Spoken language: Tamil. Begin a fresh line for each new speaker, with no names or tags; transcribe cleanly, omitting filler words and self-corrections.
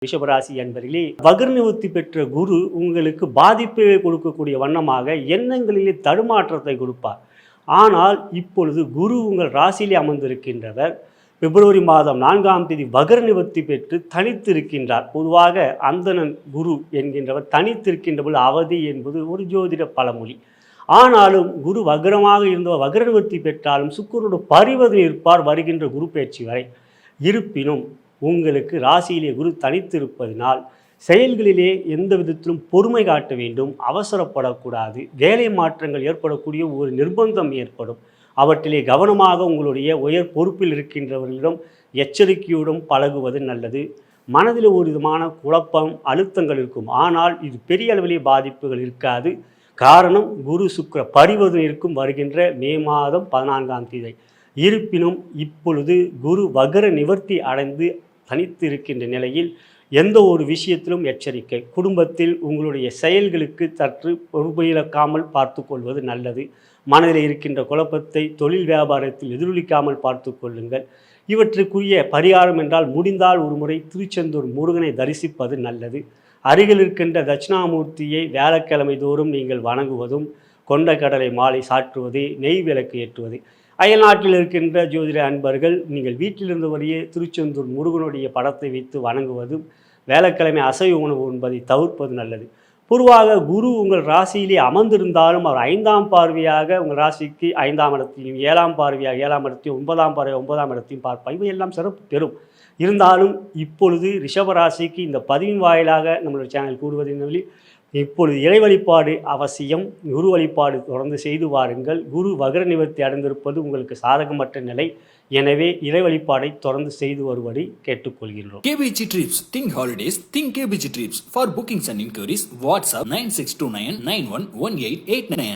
ரிஷபராசி என்பதிலே வக்ர பெற்ற குரு உங்களுக்கு பாதிப்பை கொடுக்கக்கூடிய வண்ணமாக எண்ணங்களிலே தடுமாற்றத்தை கொடுப்பார். ஆனால் இப்பொழுது குரு உங்கள் ராசியிலே அமர்ந்திருக்கின்றவர் பிப்ரவரி மாதம் 4ஆம் தேதி வக்ர நிவர்த்தி பெற்று தனித்திருக்கின்றார். பொதுவாக அந்தணன் குரு என்கின்றவர் தனித்திருக்கின்றபோது அவதி என்பது ஒரு ஜோதிட பழமொழி. ஆனாலும் குரு வக்ரமாக இருந்தவர் வக்ர நிவர்த்தி பெற்றாலும் சுக்கிரனோடு பரிவர்த்தனை இருப்பார் வருகின்ற குரு பயிற்சி வரை. இருப்பினும் உங்களுக்கு ராசியிலே குரு தனித்திருப்பதினால் செயல்களிலே எந்த விதத்திலும் பொறுமை காட்ட வேண்டும், அவசரப்படக்கூடாது. வேலை மாற்றங்கள் ஏற்படக்கூடிய ஒரு நிர்பந்தம் ஏற்படும். அவற்றிலே கவனமாக உங்களுடைய உயர் பொறுப்பில் இருக்கின்றவர்களிடம் எச்சரிக்கையுடன் பழகுவது நல்லது. மனதில் ஒரு விதமான குழப்பம் அழுத்தங்கள் இருக்கும், ஆனால் இது பெரிய அளவிலே பாதிப்புகள் இருக்காது. காரணம் குரு சுக்கிர பரிவர்த்தனை இருக்கும் வருகின்ற மே மாதம் 14ஆம் தேதி. இருப்பினும் இப்பொழுது குரு வக்ர நிவர்த்தி அடைந்து தனித்து இருக்கின்ற நிலையில் எந்த ஒரு விஷயத்திலும் எச்சரிக்கை. குடும்பத்தில் உங்களுடைய செயல்களுக்கு சற்று பொறுப்பிழக்காமல் பார்த்து கொள்வது நல்லது. மனதில் இருக்கின்ற குழப்பத்தை தொழில் வியாபாரத்தில் எதிரொலிக்காமல் பார்த்து கொள்ளுங்கள். இவற்றுக்குரிய பரிகாரம் என்றால் முடிந்தால் ஒரு முறை திருச்செந்தூர் முருகனை தரிசிப்பது நல்லது. அருகில் இருக்கின்ற தட்சிணாமூர்த்தியை வியாழக்கிழமை தோறும் நீங்கள் வணங்குவதும், கொண்ட கடலை மாலை சாற்றுவது, நெய் விளக்கு ஏற்றுவது. அயல்நாட்டில் இருக்கின்ற ஜோதிட அன்பர்கள் நீங்கள் வீட்டிலிருந்தபடியே திருச்செந்தூர் முருகனுடைய படத்தை வைத்து வணங்குவதும், வியாழக்கிழமை அசைவ உணவு உண்பதை தவிர்ப்பது நல்லது. பொதுவாக குரு உங்கள் ராசியிலே அமர்ந்திருந்தாலும் அவர் 5ஆம் பார்வையாக உங்கள் ராசிக்கு 5ஆம் இடத்தையும் 7ஆம் பார்வையாக 7ஆம் இடத்தையும் 9ஆம் பார்வை 9ஆம் இடத்தையும் பார்ப்பார். இவையெல்லாம் சிறப்பு பெறும். இருந்தாலும் இப்பொழுது ரிஷபராசிக்கு இந்த பதிவின் வாயிலாக நம்மளுடைய சேனல் கூறுவதில் இப்பொழுது இறை வழிபாடு அவசியம். குரு வழிபாடு தொடர்ந்து செய்து வாருங்கள். குரு வக்ர நிவர்த்தி அடைந்திருப்பது உங்களுக்கு சாதகமற்ற நிலை. எனவே இறை வழிபாடை தொடர்ந்து செய்து வருவதை கேட்டுக்கொள்கின்றோம்.
KBG Trips. Think holidays. Think KBG Trips. For bookings and inquiries, WhatsApp 9629911889.